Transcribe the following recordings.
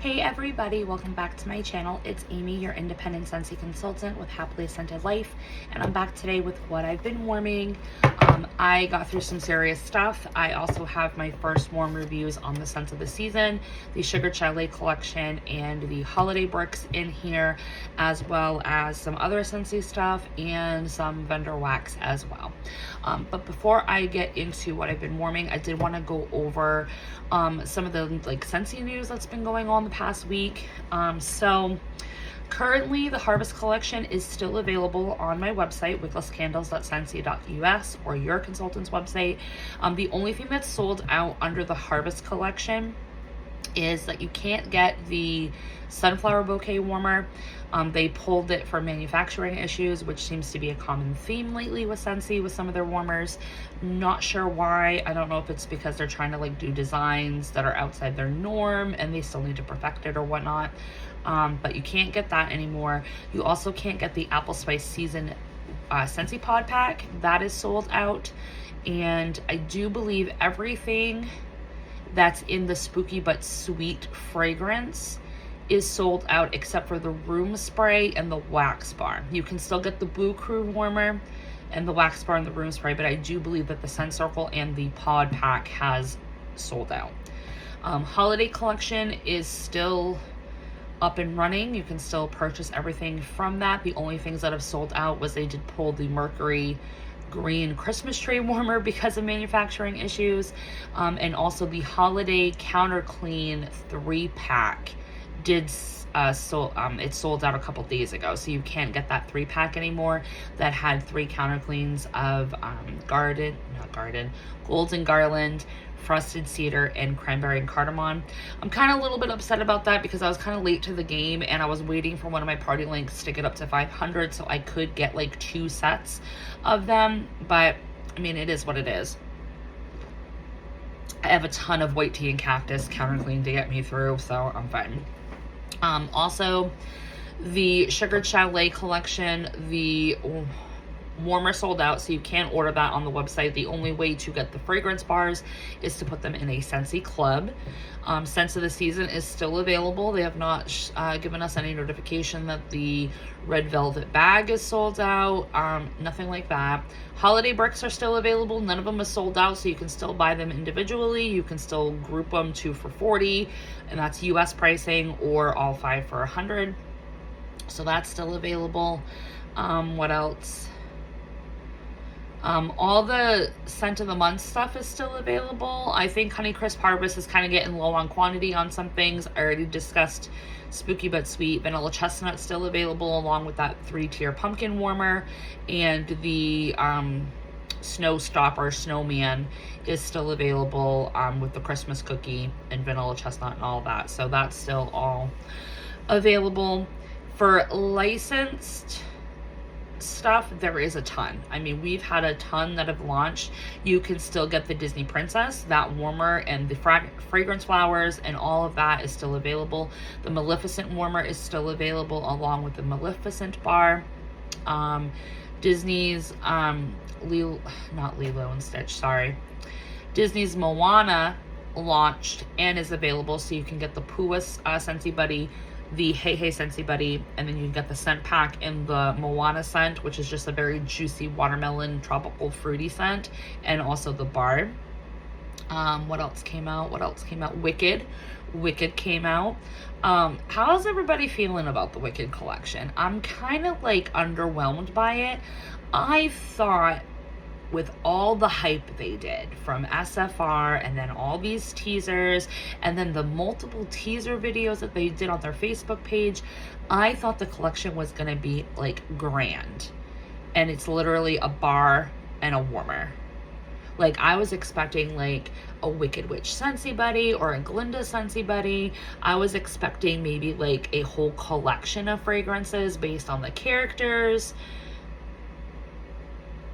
Hey everybody, welcome back to my channel. It's Amy, your independent Scentsy consultant with Happily Scented Life, and I'm back today with what I've been warming. I got through some serious stuff. I also have my first warm reviews on the scents of the season, the Sugar Chalet collection and the holiday bricks in here, as well as some other Scentsy stuff and some vendor wax as well. But before I get into what I've been warming, I did want to go over some of the Scentsy news that's been going on the past week. So currently the Harvest collection is still available on my website, wicklesscandles.scentsy.us, or your consultant's website. The only thing that's sold out under the Harvest collection is that you can't get the sunflower bouquet warmer. They pulled it for manufacturing issues, which seems to be a common theme lately with Scentsy with some of their warmers. Not sure why. I don't know if it's because they're trying to do designs that are outside their norm and they still need to perfect it or whatnot. But you can't get that anymore. You also can't get the Apple Spice Season Scentsy Pod Pack. That is sold out. And I do believe everything that's in the Spooky But Sweet fragrance is sold out except for the room spray and the wax bar. You can still get the Boo Crew warmer and the wax bar and the room spray, but I do believe that the Scent Circle and the pod pack has sold out. Holiday collection is still up and running. You can still purchase everything from that. The only things that have sold out was they did pull the Mercury green Christmas tree warmer because of manufacturing issues, and also the holiday counter clean 3-pack did it sold out a couple days ago, so you can't get that 3-pack anymore that had 3 counter cleans of golden garland, frosted cedar, and cranberry and cardamom. I'm kind of a little bit upset about that because I was kind of late to the game and I was waiting for one of my party links to get up to 500 so I could get 2 sets of them, but I mean, it is what it is. I have a ton of white tea and cactus counter clean to get me through, so I'm fine. Also, the Sugar Chalet collection, the warmer sold out, so you can't order that on the website. The only way to get the fragrance bars is to put them in a Scentsy club. Scents of the Season is still available. They have not given us any notification that the red velvet bag is sold out. Nothing like that. Holiday bricks are still available. None of them is sold out, so you can still buy them individually. You can still group them 2 for $40, and that's US pricing, or all 5 for $100. So that's still available. What else? All the scent of the month stuff is still available. I think Honeycrisp Harvest is kind of getting low on quantity on some things. I already discussed Spooky But Sweet. Vanilla Chestnut still available, along with that 3-tier pumpkin warmer, and the Snow Stopper Snowman is still available with the Christmas cookie and vanilla chestnut and all that. So that's still all available. For licensed stuff, there is a ton. I mean, we've had a ton that have launched. You can still get the Disney Princess, that warmer, and the fragrance flowers, and all of that is still available. The Maleficent warmer is still available, along with the Maleficent bar. Disney's Disney's Moana launched and is available, so you can get the Pua Scentsy Buddy, the Hey Hey Scentsy Buddy, and then you can get the scent pack in the Moana scent, which is just a very juicy watermelon tropical fruity scent, and also the bar. What else came out? Wicked came out. How's everybody feeling about the Wicked collection? I'm kind of underwhelmed by it. I thought, with all the hype they did from SFR, and then all these teasers, and then the multiple teaser videos that they did on their Facebook page, I thought the collection was gonna be grand, and it's literally a bar and a warmer. I was expecting a Wicked Witch Scentsy Buddy or a Glinda Scentsy Buddy. I was expecting maybe a whole collection of fragrances based on the characters.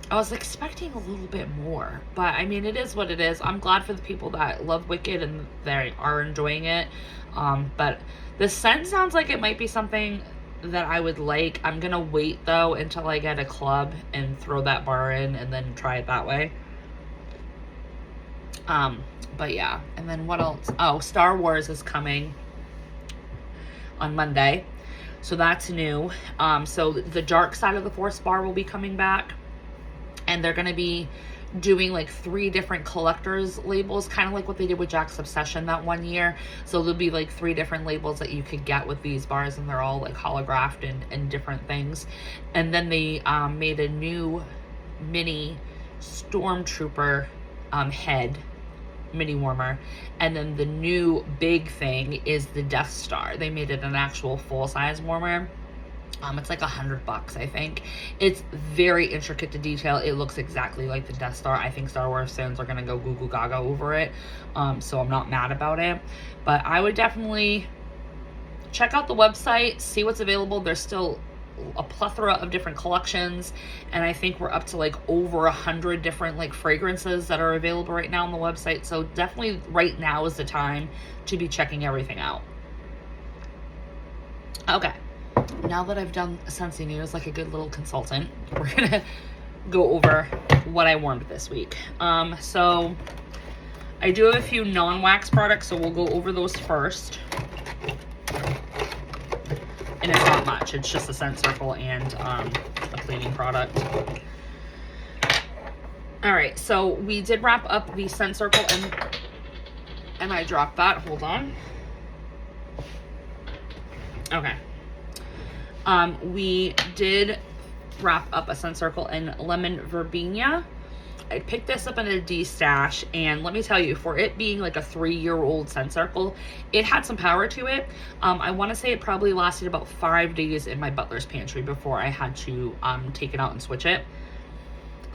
I was expecting a little bit more, but I mean, it is what it is. I'm glad for the people that love Wicked and they are enjoying it. But the scent sounds like it might be something that I would like. I'm gonna wait though until I get a club and throw that bar in and then try it that way. But yeah, and then what else? Oh, Star Wars is coming. on Monday. So that's new. So the dark side of the Force bar will be coming back, and they're going to be doing like 3 different collectors labels, kind of like what they did with Jack's Obsession that one year. So there'll be like 3 different labels that you could get with these bars, and they're all like holographed and different things. And then they made a new mini Stormtrooper head mini warmer, and then the new big thing is the Death Star. They made it an actual full-size warmer. It's like $100, I think. It's very intricate to detail. It looks exactly like the Death Star. I think Star Wars fans are gonna go goo goo gaga over it, so I'm not mad about it. But I would definitely check out the website, see what's available. There's still a plethora of different collections, and I think we're up to like over 100 different like fragrances that are available right now on the website. So definitely right now is the time to be checking everything out. Okay, now that I've done Scentsy news like a good little consultant, we're gonna go over what I warmed this week. So I do have a few non-wax products, so we'll go over those first. And it's not much, it's just a scent circle and a cleaning product. Alright, so we did wrap up the scent circle, and I dropped that. Hold on. Okay. We did wrap up a scent circle in lemon verbena. I picked this up in a D-stash, and let me tell you, for it being like a 3-year-old scent circle, it had some power to it. I want to say it probably lasted about 5 days in my butler's pantry before I had to take it out and switch it.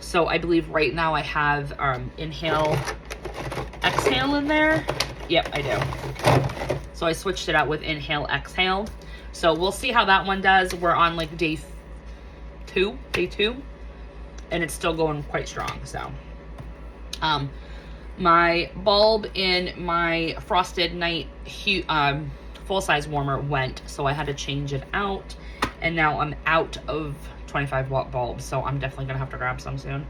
So I believe right now I have Inhale, Exhale in there. Yep, I do. So I switched it out with Inhale, Exhale. So we'll see how that one does. We're on like day two. And it's still going quite strong. So my bulb in my Frosted Night full-size warmer went, so I had to change it out, and now I'm out of 25-watt bulbs, so I'm definitely gonna have to grab some soon.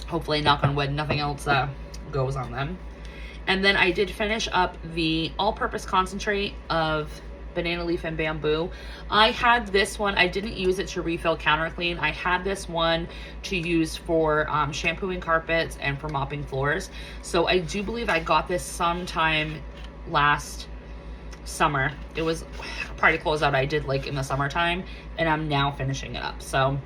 Hopefully, knock on wood, nothing else goes on them. And then I did finish up the all-purpose concentrate of banana leaf and bamboo. I had this one, I didn't use it to refill counter clean. I had this one to use for shampooing carpets and for mopping floors. So I do believe I got this sometime last summer. It was a party closeout I did like in the summertime, and I'm now finishing it up. So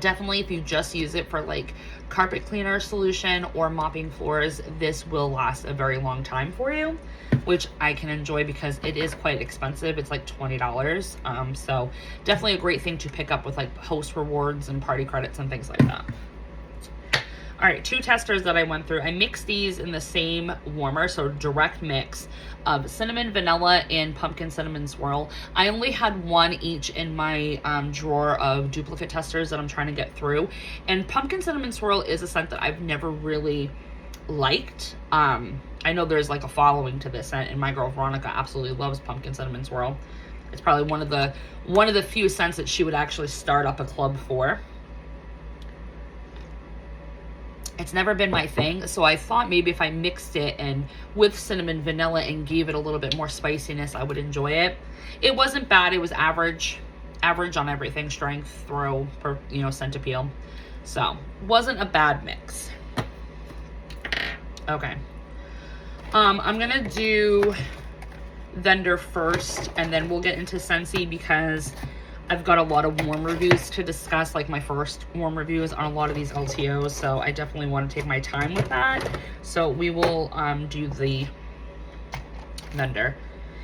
definitely, if you just use it for like carpet cleaner solution or mopping floors, this will last a very long time for you, which I can enjoy because it is quite expensive. It's like $20. So definitely a great thing to pick up with like host rewards and party credits and things like that. All right, 2 testers that I went through. I mixed these in the same warmer, so direct mix of cinnamon, vanilla, and pumpkin cinnamon swirl. I only had 1 each in my drawer of duplicate testers that I'm trying to get through. And pumpkin cinnamon swirl is a scent that I've never really liked. I know there's like a following to this scent, and my girl Veronica absolutely loves pumpkin cinnamon swirl. It's probably one of the few scents that she would actually start up a club for. It's never been my thing, so I thought maybe if I mixed it and with cinnamon vanilla and gave it a little bit more spiciness, I would enjoy it. It wasn't bad. It was average on everything, strength, throw, scent appeal. So wasn't a bad mix. Okay. I'm gonna do Vendor first, and then we'll get into Scentsy because I've got a lot of warm reviews to discuss, like my first warm reviews on a lot of these LTOs, so I definitely want to take my time with that. So we will do the Vendor.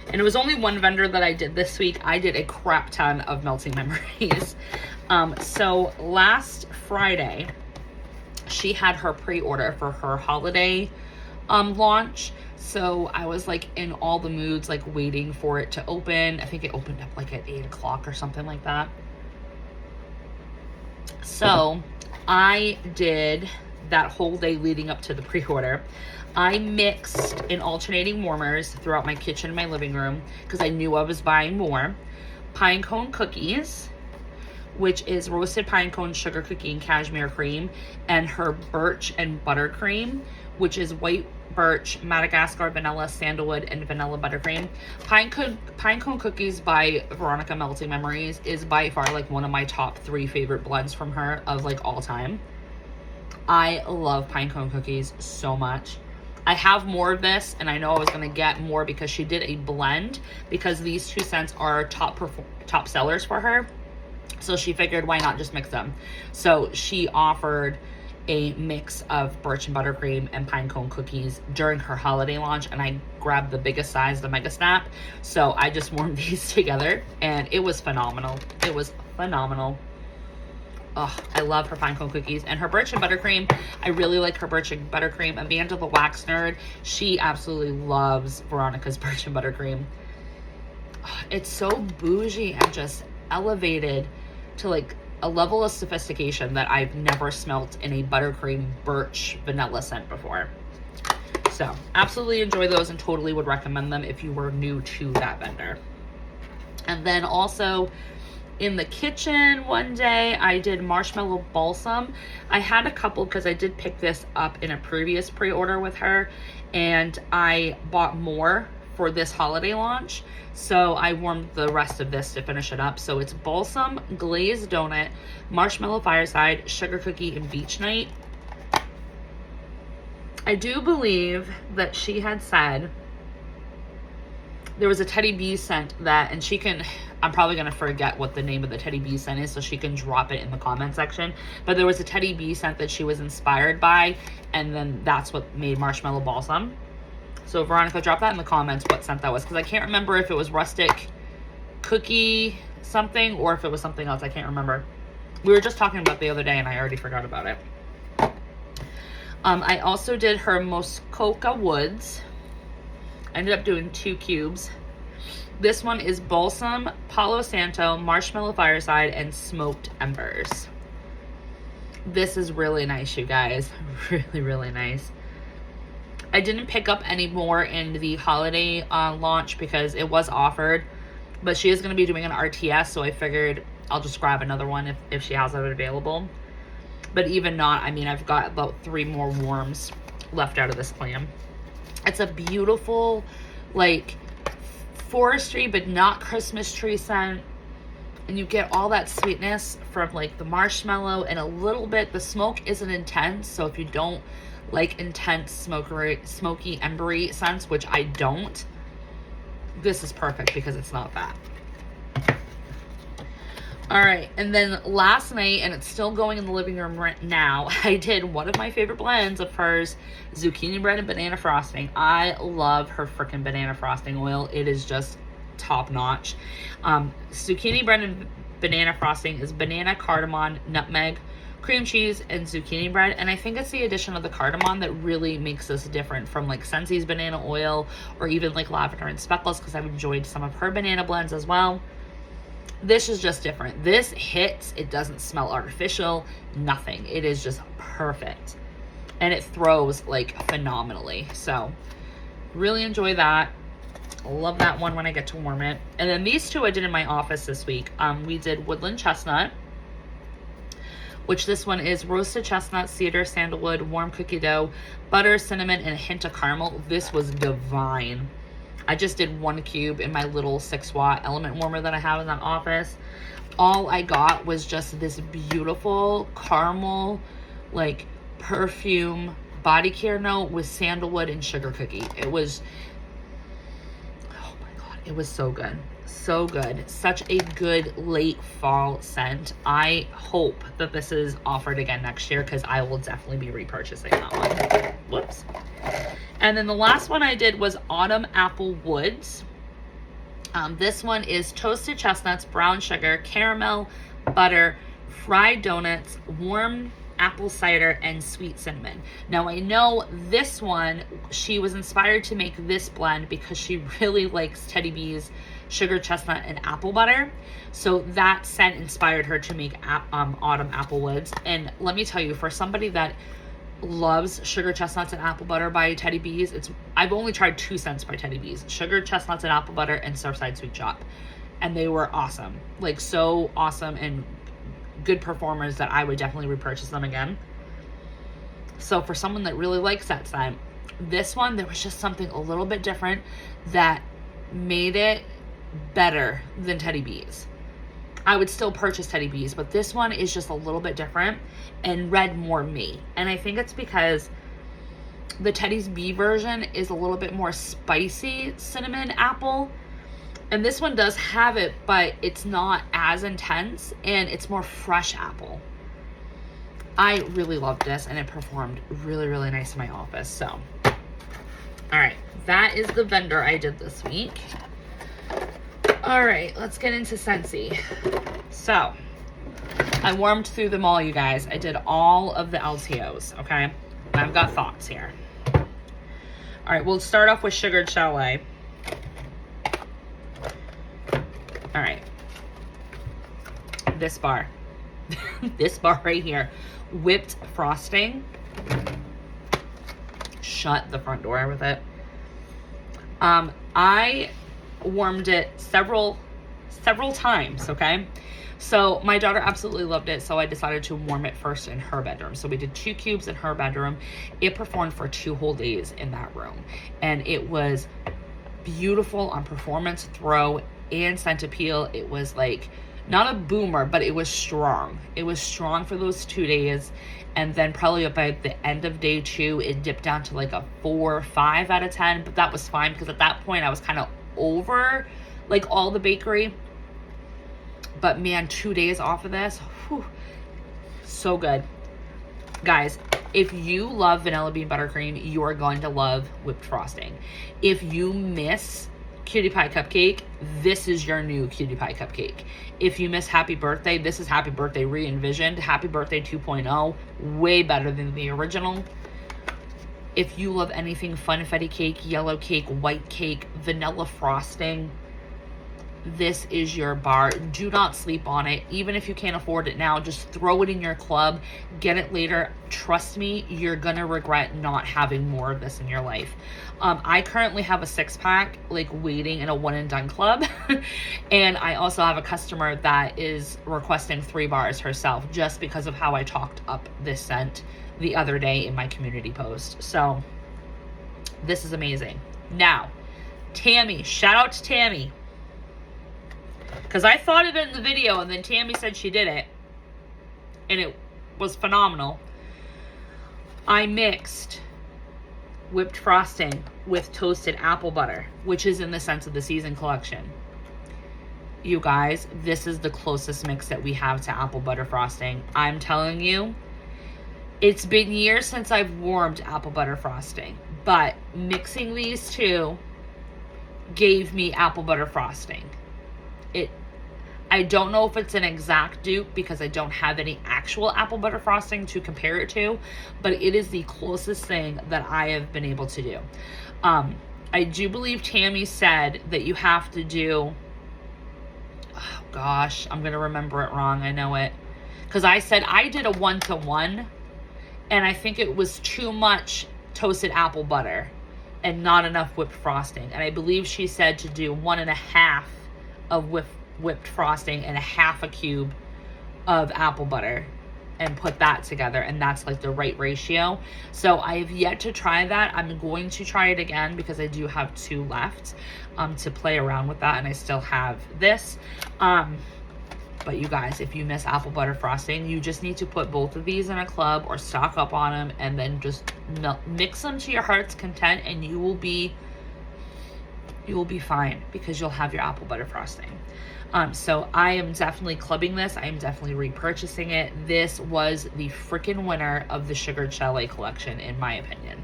And it was only 1 vendor that I did this week. I did a crap ton of Melting Memories. So last Friday, she had her pre-order for her holiday launch. So I was like in all the moods, like waiting for it to open. I think it opened up like at 8 o'clock or something like that. So I did that whole day leading up to the pre-order. I mixed in alternating warmers throughout my kitchen and my living room because I knew I was buying more. Pine cone cookies, which is roasted pine cone sugar cookie and cashmere cream, and her birch and buttercream, which is white birch, Madagascar vanilla, sandalwood, and vanilla buttercream. Pine cone cookies by Veronica Melting Memories is by far like one of my top 3 favorite blends from her of like all time. I love pine cone cookies so much. I have more of this, and I know I was going to get more because she did a blend, because these 2 scents are top sellers for her. So she figured, why not just mix them? So she offered a mix of birch and buttercream and pine cone cookies during her holiday launch, and I grabbed the biggest size, the Mega Snap. So I just warmed these together, and it was phenomenal. It was phenomenal. Oh, I love her pine cone cookies and her birch and buttercream. I really like her birch and buttercream. Amanda the Wax Nerd, she absolutely loves Veronica's birch and buttercream. Oh, it's so bougie and just elevated to like a level of sophistication that I've never smelt in a buttercream birch vanilla scent before. So absolutely enjoy those and totally would recommend them if you were new to that vendor. And then also in the kitchen one day, I did Marshmallow Balsam. I had a couple because I did pick this up in a previous pre-order with her, and I bought more for this holiday launch. So I warmed the rest of this to finish it up. So it's Balsam, Glazed Donut, Marshmallow Fireside, Sugar Cookie, and Beach Night. I do believe that she had said there was a Teddy Bee scent that, and she can, I'm probably going to forget what the name of the Teddy Bee scent is, so she can drop it in the comment section. But there was a Teddy Bee scent that she was inspired by, and then that's what made Marshmallow Balsam. So Veronica, drop that in the comments what scent that was, because I can't remember if it was Rustic Cookie something or if it was something else. I can't remember. We were just talking about it the other day and I already forgot about it. I also did her Muskoka Woods. I ended up doing 2 cubes. This one is Balsam, Palo Santo, Marshmallow Fireside, and Smoked Embers. This is really nice, you guys. Really, really nice. I didn't pick up any more in the holiday launch because it was offered, but she is going to be doing an RTS, so I figured I'll just grab another one if she has it available. But even not, I mean, I've got about 3 more warms left out of this plan. It's a beautiful, like, forestry but not Christmas tree scent, and you get all that sweetness from like the marshmallow, and a little bit, the smoke isn't intense, so if you don't like intense smoky embery scents, which I don't, this is perfect because it's not that. All right, and then last night, and it's still going in the living room right now, I did one of my favorite blends of hers, zucchini bread and banana frosting. I love her freaking banana frosting oil. It is just top notch. Zucchini bread and banana frosting is banana, cardamom, nutmeg, cream cheese, and zucchini bread. And I think it's the addition of the cardamom that really makes this different from like Scentsy's banana oil or even like lavender and speckles, because I've enjoyed some of her banana blends as well. This is just different. This hits, it doesn't smell artificial, nothing. It is just perfect. And it throws like phenomenally. So really enjoy that. Love that one when I get to warm it. And then these 2 I did in my office this week. We did Woodland Chestnut, which this one is roasted chestnut, cedar, sandalwood, warm cookie dough, butter, cinnamon, and a hint of caramel. This was divine. I just did 1 cube in my little 6-watt element warmer that I have in that office. All I got was just this beautiful caramel, like perfume body care note with sandalwood and sugar cookie. It was, oh my God, it was so good. So good. Such a good late fall scent. I hope that this is offered again next year because I will definitely be repurchasing that one. Whoops. And then the last one I did was Autumn Apple Woods. This one is toasted chestnuts, brown sugar, caramel, butter, fried donuts, warm apple cider, and sweet cinnamon. Now I know this one, she was inspired to make this blend because she really likes Teddy B's sugar chestnut and apple butter. So that scent inspired her to make Autumn Apple Woods. And let me tell you, for somebody that loves sugar chestnuts and apple butter by Teddy B's, I've only tried 2 scents by Teddy B's: sugar chestnuts and apple butter and Surfside Sweet Shop, and they were awesome, like so awesome and good performers that I would definitely repurchase them again. So for someone that really likes that scent, this one, there was just something a little bit different that made it better than Teddy B's. I would still purchase Teddy B's, but this one is just a little bit different and read more me. And I think it's because the Teddy's B version is a little bit more spicy cinnamon apple. And this one does have it, but it's not as intense and it's more fresh apple. I really loved this and it performed really, really nice in my office. So, all right, that is the vendor I did this week. All right, let's get into Scentsy. So, I warmed through them all, you guys. I did all of the LTOs, okay? And I've got thoughts here. All right, we'll start off with Sugared Chalet. All right. This bar. This bar right here. Whipped frosting. Shut the front door with it. I warmed it several times, okay? So my daughter absolutely loved it, so I decided to warm it first in her bedroom. So we did 2 cubes in her bedroom. It performed for 2 whole days in that room. And it was beautiful on performance, throw, and scent appeal. It was like, not a boomer, but it was strong. It was strong for those 2 days. And then probably by the end of day 2, it dipped down to like a 4 or 5 out of 10. But that was fine because at that point I was kind of over like all the bakery. But man, 2 days off of this, whew, so good. Guys, if you love vanilla bean buttercream, you are going to love whipped frosting. If you miss cutie pie cupcake, this is your new cutie pie cupcake. If you miss happy birthday, this is happy birthday re-envisioned. Happy birthday 2.0, way better than the original. If you love anything funfetti cake, yellow cake, white cake, vanilla frosting, this is your bar. Do not sleep on it. Even if you can't afford it now, just throw it in your club. Get it later. Trust me, you're gonna regret not having more of this in your life. I currently have a 6-pack like waiting in a one and done club. And I also have a customer that is requesting 3 bars herself just because of how I talked up this scent the other day in my community post. So this is amazing. Now, Tammy, shout out to Tammy. Because I thought of it in the video and then Tammy said she did it. And it was phenomenal. I mixed whipped frosting with toasted apple butter, which is in the Scents of the Season collection. You guys, this is the closest mix that we have to apple butter frosting. I'm telling you, it's been years since I've warmed apple butter frosting. But mixing these two gave me apple butter frosting. I don't know if it's an exact dupe because I don't have any actual apple butter frosting to compare it to, but it is the closest thing that I have been able to do. I do believe Tammy said that you have to do, oh gosh, I'm going to remember it wrong. I know it. Because I said I did a 1-to-1 and I think it was too much toasted apple butter and not enough whipped frosting. And I believe she said to do 1.5 of whipped frosting and 1/2 cube of apple butter and put that together, and that's like the right ratio. So I have yet to try that. I'm going to try it again because I do have 2 left to play around with that, and I still have this. But you guys, if you miss apple butter frosting, you just need to put both of these in a club or stock up on them and then just mix them to your heart's content, and you will be fine because you'll have your apple butter frosting. So I am definitely clubbing this. I am definitely repurchasing it. This was the freaking winner of the Sugared Chalet collection, in my opinion.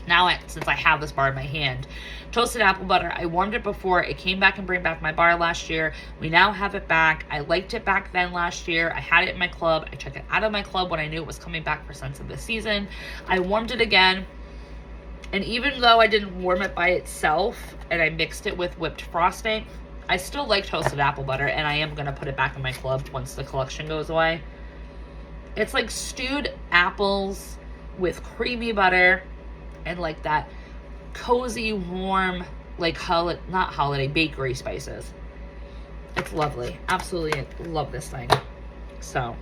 Now, since I have this bar in my hand, toasted apple butter, I warmed it before. It came back and bring back my bar last year. We now have it back. I liked it back then last year. I had it in my club. I took it out of my club when I knew it was coming back for Scents of the Season. I warmed it again. And even though I didn't warm it by itself and I mixed it with whipped frosting, I still like toasted apple butter, and I am going to put it back in my club once the collection goes away. It's like stewed apples with creamy butter and like that cozy, warm, like not holiday, bakery spices. It's lovely. Absolutely love this thing. So,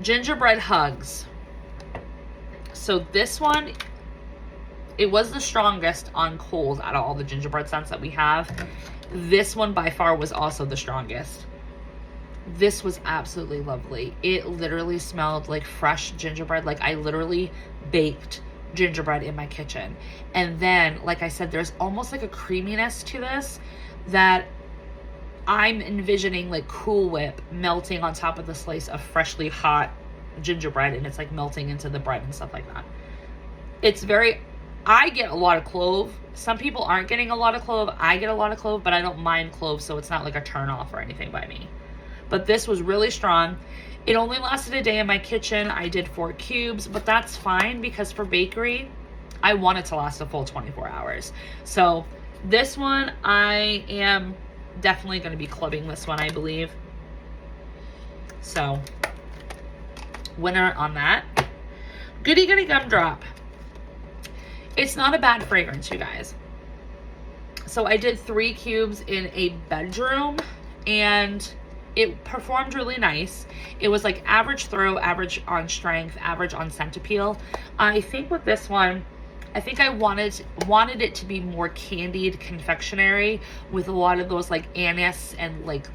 gingerbread hugs. So this one, it was the strongest on Kohl's out of all the gingerbread scents that we have. This one by far was also the strongest. This was absolutely lovely. It literally smelled like fresh gingerbread. Like I literally baked gingerbread in my kitchen. And then, like I said, there's almost like a creaminess to this that I'm envisioning like Cool Whip melting on top of the slice of freshly hot gingerbread, and it's like melting into the bread and stuff like that. It's very, I get a lot of clove. Some people aren't getting a lot of clove. I get a lot of clove, but I don't mind clove, so it's not like a turn off or anything by me. But this was really strong. It only lasted a day in my kitchen. I did 4 cubes, but that's fine because for bakery, I want it to last a full 24 hours. So this one, I am definitely going to be clubbing this one, I believe. So winner on that. Goody Goody Gumdrop. It's not a bad fragrance, you guys. So I did 3 cubes in a bedroom, and it performed really nice. It was like average throw, average on strength, average on scent appeal. I think with this one, I think I wanted it to be more candied confectionery with a lot of those like anise and like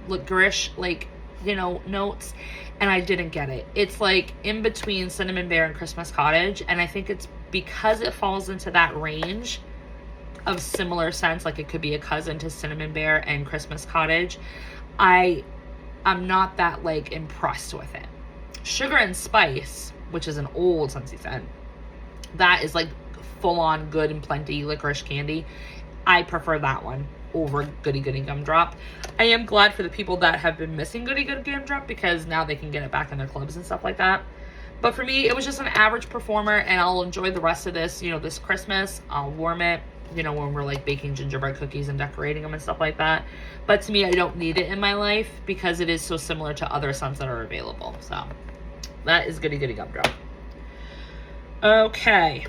licorice, like, you know, notes. And I didn't get it. It's like in between Cinnamon Bear and Christmas Cottage. And I think it's because it falls into that range of similar scents, like it could be a cousin to Cinnamon Bear and Christmas Cottage. I'm not that like impressed with it. Sugar and Spice, which is an old Scentsy scent, that is like full on good and plenty licorice candy. I prefer that one over Goody Goody Gumdrop. I am glad for the people that have been missing Goody Goody Gumdrop because now they can get it back in their clubs and stuff like that. But for me, it was just an average performer, and I'll enjoy the rest of this, you know, this Christmas. I'll warm it, you know, when we're like baking gingerbread cookies and decorating them and stuff like that. But to me, I don't need it in my life because it is so similar to other scents that are available. So that is Goody Goody Gumdrop. Okay,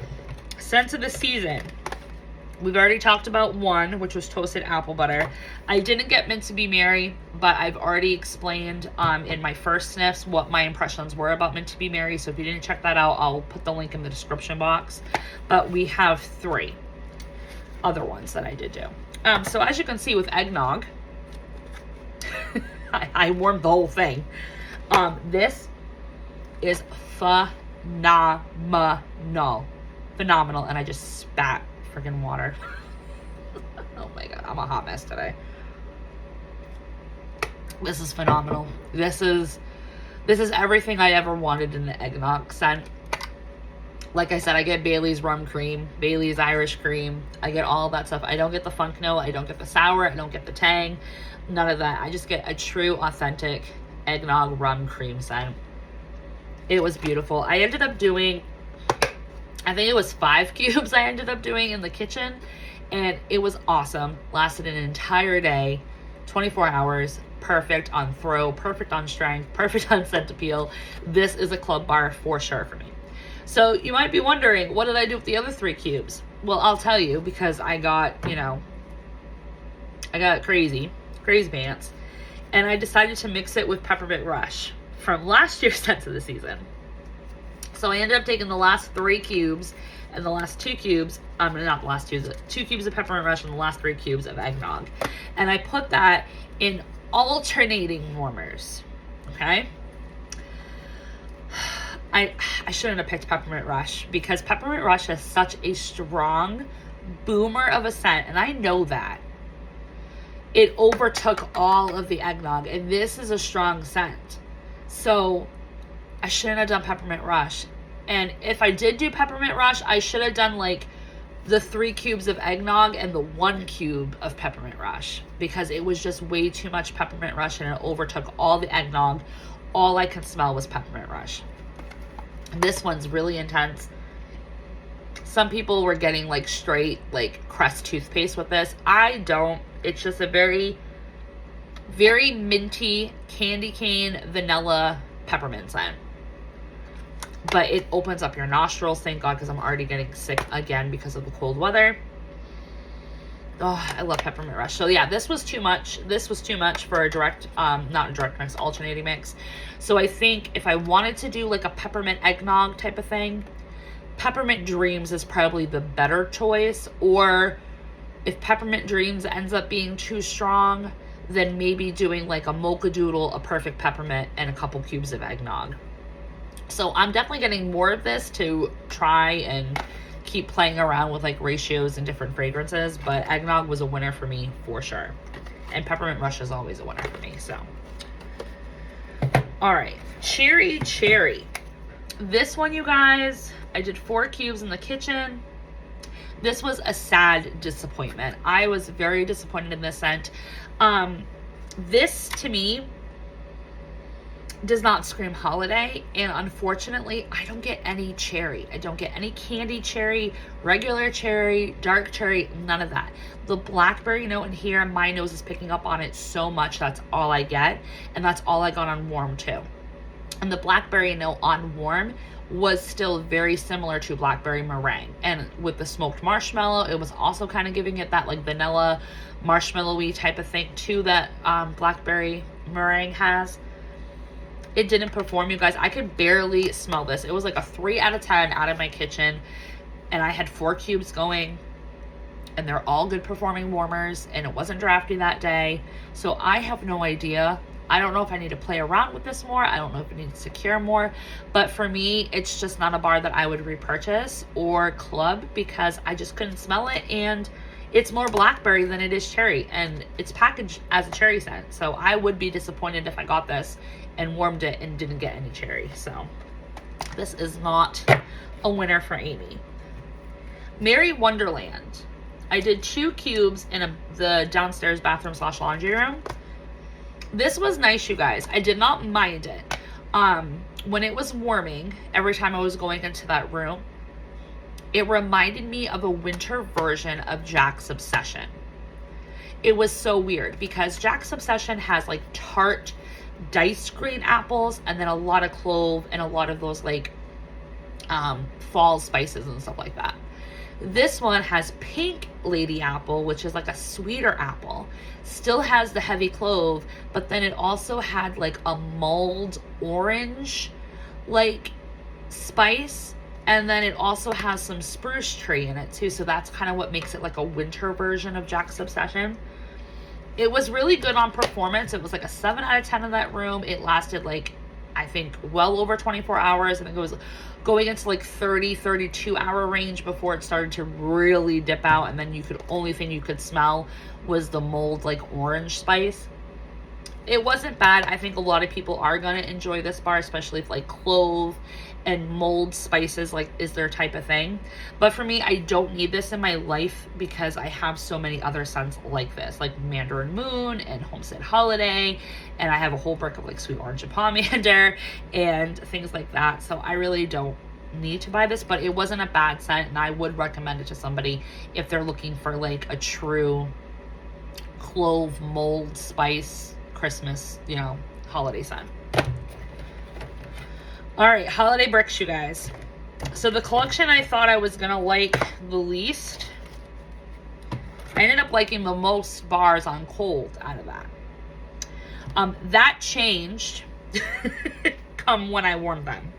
scents of the season. We've already talked about one, which was Toasted Apple Butter. I didn't get Meant to Be Merry, but I've already explained in my first sniffs what my impressions were about Meant to Be Merry. So if you didn't check that out, I'll put the link in the description box. But we have 3 other ones that I did do. So as you can see with eggnog, I warmed the whole thing. This is phenomenal. Phenomenal. And I just spat freaking water. Oh my god, I'm a hot mess today. This is phenomenal. This is everything I ever wanted in the eggnog scent. Like I said, I get Bailey's rum cream, Bailey's Irish cream. I get all that stuff. I don't get the funk note. I don't get the sour. I don't get the tang. None of that. I just get a true, authentic eggnog rum cream scent. It was beautiful. I ended up doing, I think it was 5 cubes I ended up doing in the kitchen, and it was awesome. Lasted an entire day, 24 hours, perfect on throw, perfect on strength, perfect on scent appeal. This is a club bar for sure for me. So you might be wondering, what did I do with the other 3 cubes? Well, I'll tell you, because I got, you know, I got crazy pants, and I decided to mix it with Peppermint Rush from last year's Scents of the Season. So I ended up taking the last 3 cubes and the last 2 cubes, not the last 2 cubes of Peppermint Rush and the last 3 cubes of eggnog. And I put that in alternating warmers, okay? I shouldn't have picked Peppermint Rush because Peppermint Rush has such a strong boomer of a scent, and I know that. It overtook all of the eggnog, and this is a strong scent. So I shouldn't have done Peppermint Rush. And if I did do Peppermint Rush, I should have done like the 3 cubes of eggnog and the 1 cube of Peppermint Rush, because it was just way too much Peppermint Rush and it overtook all the eggnog. All I could smell was Peppermint Rush. This one's really intense. Some people were getting like straight like Crest toothpaste with this. I don't. It's just a very, very minty candy cane vanilla peppermint scent. But it opens up your nostrils, thank God, because I'm already getting sick again because of the cold weather. Oh, I love Peppermint Rush. So yeah, this was too much. This was too much for a direct, not a direct mix, alternating mix. So I think if I wanted to do like a peppermint eggnog type of thing, Peppermint Dreams is probably the better choice, or if Peppermint Dreams ends up being too strong, then maybe doing like a Mocha Doodle, a Perfect Peppermint, and a couple cubes of eggnog. So I'm definitely getting more of this to try and keep playing around with like ratios and different fragrances, but eggnog was a winner for me for sure. And Peppermint Rush is always a winner for me, so. All right, Cherry Cherry. This one, you guys, I did 4 cubes in the kitchen. This was a sad disappointment. I was very disappointed in this scent. This, to me, does not scream holiday, and unfortunately I don't get any cherry. I don't get any candy cherry, regular cherry, dark cherry, none of that. The blackberry note in here, my nose is picking up on it so much. That's all I get, and that's all I got on warm too. And the blackberry note on warm was still very similar to blackberry meringue, and with the smoked marshmallow, it was also kind of giving it that like vanilla marshmallowy type of thing too that blackberry meringue has. It didn't perform, you guys. I could barely smell this. It was like a 3 out of 10 out of my kitchen, and I had 4 cubes going, and they're all good performing warmers, and it wasn't drafty that day. So I have no idea. I don't know if I need to play around with this more. I don't know if I need to secure more, but for me, it's just not a bar that I would repurchase or club because I just couldn't smell it, and it's more blackberry than it is cherry, and it's packaged as a cherry scent. So I would be disappointed if I got this and warmed it and didn't get any cherry. So this is not a winner for Amy. Merry Wonderland. I did 2 cubes in the downstairs bathroom / laundry room. This was nice, you guys. I did not mind it. When it was warming, every time I was going into that room, it reminded me of a winter version of Jack's Obsession. It was so weird because Jack's Obsession has like tart diced green apples and then a lot of clove and a lot of those like fall spices and stuff like that. This one has pink lady apple, which is like a sweeter apple, still has the heavy clove, but then it also had like a mulled orange like spice, and then it also has some spruce tree in it too, so that's kind of what makes it like a winter version of Jack's Obsession. It was really good on performance. It was like a 7 out of 10 in that room. It lasted like, I think, well over 24 hours. I think it was going into like 32 hour range before it started to really dip out. And then only thing you could smell was the mulled like orange spice. It wasn't bad. I think a lot of people are going to enjoy this bar, especially if like clove and mulled spices like is their type of thing. But for me, I don't need this in my life because I have so many other scents like this, like Mandarin Moon and Homestead Holiday, and I have a whole brick of like Sweet Orange and Pomander and things like that. So I really don't need to buy this, but it wasn't a bad scent, and I would recommend it to somebody if they're looking for like a true clove mulled spice Christmas, you know, holiday scent. All right, holiday bricks, you guys. So the collection I thought I was gonna like the least, I ended up liking the most bars on cold out of that. That changed come when I warmed them.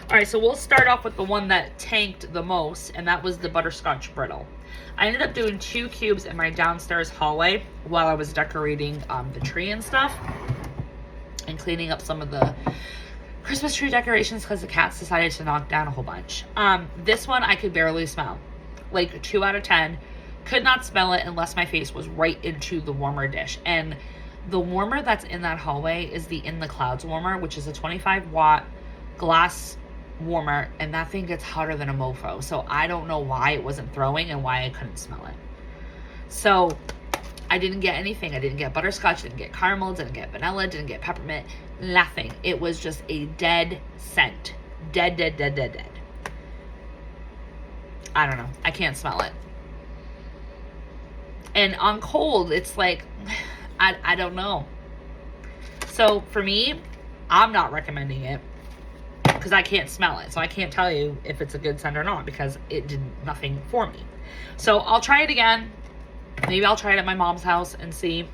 All right, so we'll start off with the one that tanked the most, and that was the Butterscotch Brittle. I ended up doing 2 cubes in my downstairs hallway while I was decorating the tree and stuff and cleaning up some of the Christmas tree decorations because the cats decided to knock down a whole bunch. This one I could barely smell. Like 2 out of 10. Could not smell it unless my face was right into the warmer dish. And the warmer that's in that hallway is the In the Clouds warmer, which is a 25 watt glass warmer, and that thing gets hotter than a mofo. So I don't know why it wasn't throwing and why I couldn't smell it. So I didn't get anything. I didn't get butterscotch, didn't get caramel, didn't get vanilla, didn't get peppermint, nothing. It was just a dead scent. Dead. I don't know. I can't smell it. And on cold, it's like, I don't know. So for me, I'm not recommending it because I can't smell it. So I can't tell you if it's a good scent or not because it did nothing for me. So I'll try it again. Maybe I'll try it at my mom's house and see.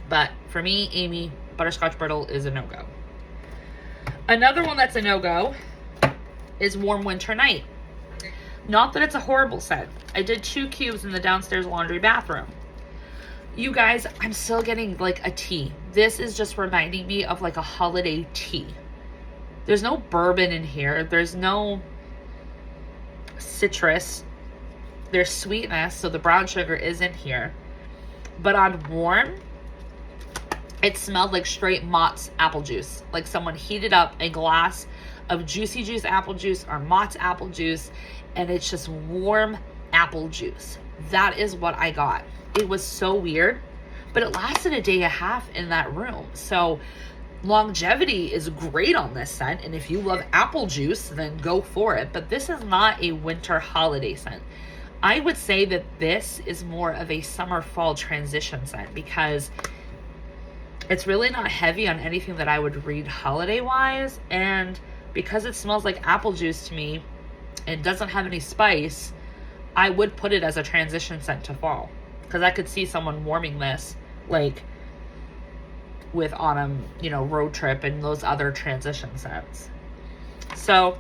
But for me, Amy, Butterscotch Brittle is a no-go. Another one that's a no-go is Warm Winter Night. Not that it's a horrible scent. I did 2 cubes in the downstairs laundry bathroom. You guys, I'm still getting like a tea. This is just reminding me of like a holiday tea. There's no bourbon in here. There's no citrus. There's sweetness, so the brown sugar is in here. But on warm, it smelled like straight Mott's apple juice. Like someone heated up a glass of Juicy Juice apple juice or Mott's apple juice, and it's just warm apple juice. That is what I got. It was so weird, but it lasted a day and a half in that room. So longevity is great on this scent, and if you love apple juice, then go for it. But this is not a winter holiday scent. I would say that this is more of a summer fall transition scent because it's really not heavy on anything that I would read holiday wise, and because it smells like apple juice to me and doesn't have any spice, I would put it as a transition scent to fall, because I could see someone warming this like with autumn, you know, road trip and those other transition scents. So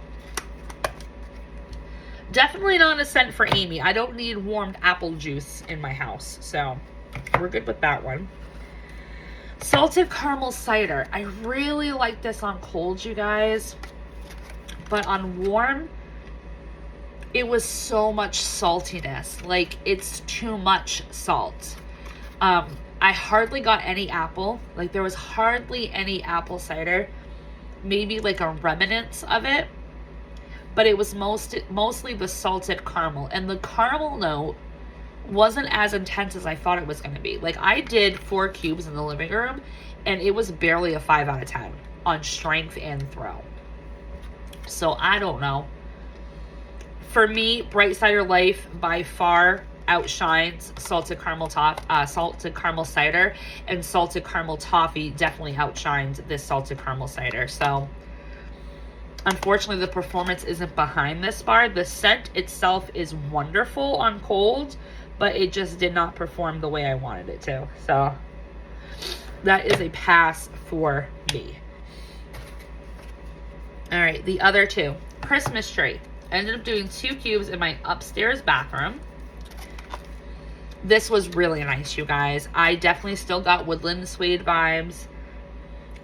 definitely not a scent for Amy. I don't need warmed apple juice in my house, so we're good with that one. Salted caramel cider. I really like this on cold, you guys, but on warm, it was so much saltiness. Like, it's too much salt. I hardly got any apple. Like, there was hardly any apple cider. Maybe like a remnants of it. But it was mostly the salted caramel. And the caramel note wasn't as intense as I thought it was going to be. Like, I did 4 cubes in the living room, and it was barely a 5 out of 10 on strength and throw. So, I don't know. For me, Bright Cider Life by far outshines salted caramel cider, and salted caramel toffee definitely outshines this salted caramel cider. So unfortunately, the performance isn't behind this bar. The scent itself is wonderful on cold, but it just did not perform the way I wanted it to. So that is a pass for me. All right, the other 2. Christmas tree. I ended up doing 2 cubes in my upstairs bathroom. This was really nice, you guys. I definitely still got woodland suede vibes.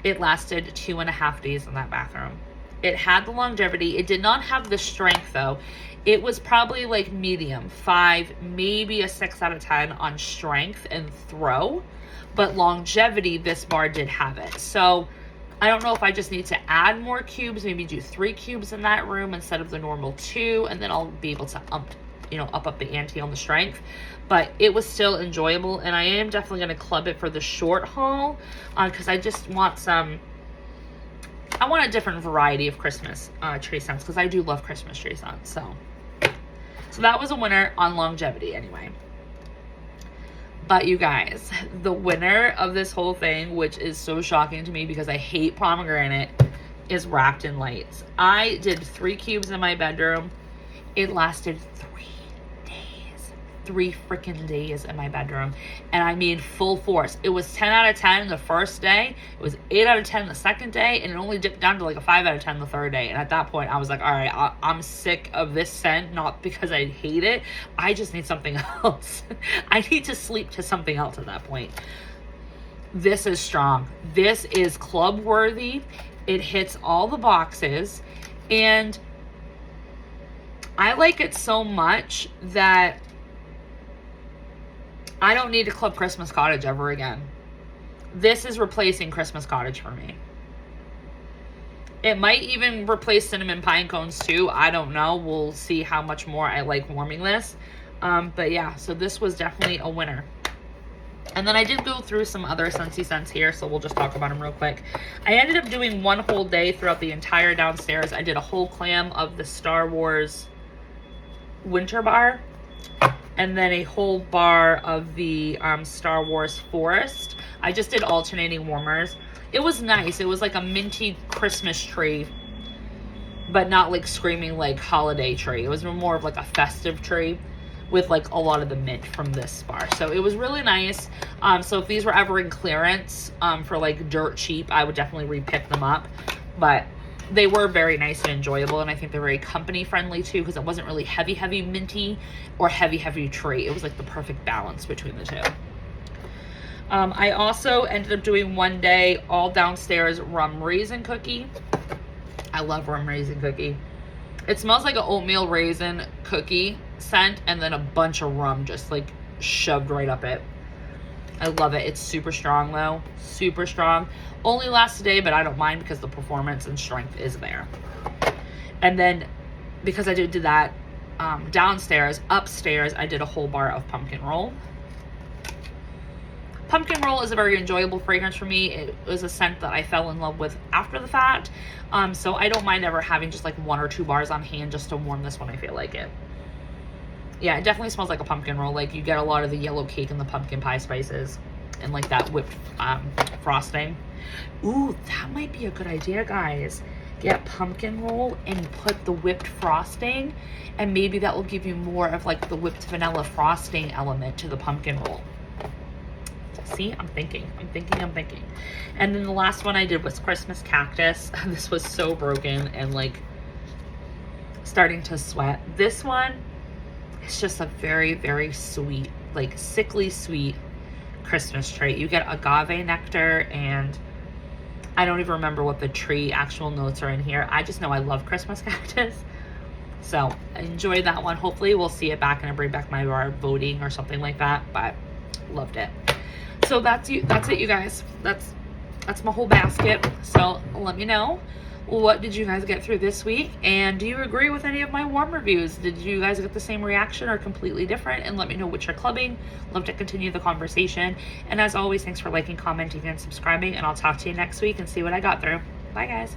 It lasted 2.5 days in that bathroom. It had the longevity. It did not have the strength, though. It was probably like medium, 5, maybe a 6 out of 10 on strength and throw. But longevity, this bar did have it. So I don't know if I just need to add more cubes, maybe do 3 cubes in that room instead of the normal 2, and then I'll be able to up the ante on the strength. But it was still enjoyable, and I am definitely going to club it for the short haul because I just want I want a different variety of Christmas tree scents, because I do love Christmas tree scents. So that was a winner on longevity anyway. But you guys, the winner of this whole thing, which is so shocking to me because I hate pomegranate, is Wrapped in Lights. I did 3 cubes in my bedroom. It lasted 3 days. 3 freaking days in my bedroom. And I mean full force. It was 10 out of 10 the first day. It was 8 out of 10 the second day. And it only dipped down to like a 5 out of 10 the third day. And at that point, I was like, all right, I'm sick of this scent. Not because I hate it. I just need something else. I need to sleep to something else at that point. This is strong. This is club worthy. It hits all the boxes. And I like it so much that I don't need to club Christmas Cottage ever again. This is replacing Christmas Cottage for me. It might even replace Cinnamon Pine Cones too. I don't know. We'll see how much more I like warming this. But yeah, so this was definitely a winner. And then I did go through some other Scentsy scents here, so we'll just talk about them real quick. I ended up doing 1 whole day throughout the entire downstairs. I did a whole clam of the Star Wars Winter Bar, and then a whole bar of the Star Wars Forest. I just did alternating warmers. It was nice. It was like a minty Christmas tree, but not like screaming like holiday tree. It was more of like a festive tree with like a lot of the mint from this bar. So it was really nice. So if these were ever in clearance for like dirt cheap, I would definitely re-pick them up. But they were very nice and enjoyable, and I think they're very company friendly too, because it wasn't really heavy minty or heavy tree. It was like the perfect balance between the two. I also ended up doing one day all downstairs rum raisin cookie. I love rum raisin cookie. It smells like an oatmeal raisin cookie scent and then a bunch of rum just like shoved right up it. I love it. It's super strong though. Super strong. Only lasts a day, but I don't mind because the performance and strength is there. And then because I did that downstairs, upstairs, I did a whole bar of pumpkin roll. Pumpkin roll is a very enjoyable fragrance for me. It was a scent that I fell in love with after the fact. So I don't mind ever having just like 1 or 2 bars on hand just to warm this when I feel like it. Yeah, it definitely smells like a pumpkin roll. Like you get a lot of the yellow cake and the pumpkin pie spices and like that whipped frosting. Ooh, that might be a good idea, guys. Get pumpkin roll and put the whipped frosting, and maybe that will give you more of like the whipped vanilla frosting element to the pumpkin roll. See, I'm thinking. And then the last one I did was Christmas cactus. This was so broken and like starting to sweat. This one is just a very sweet, like sickly sweet Christmas tree. You get agave nectar, and I don't even remember what the tree actual notes are in here. I just know I love Christmas cactus. So I enjoyed that one. Hopefully we'll see it back and I bring back my bar voting or something like that, but loved it. So that's it, you guys. That's my whole basket. So let me know, what did you guys get through this week, and do you agree with any of my warm reviews? Did you guys get the same reaction or completely different? And let me know what you're clubbing. Love to continue the conversation. And as always, thanks for liking, commenting, and subscribing, and I'll talk to you next week and see what I got through. Bye guys.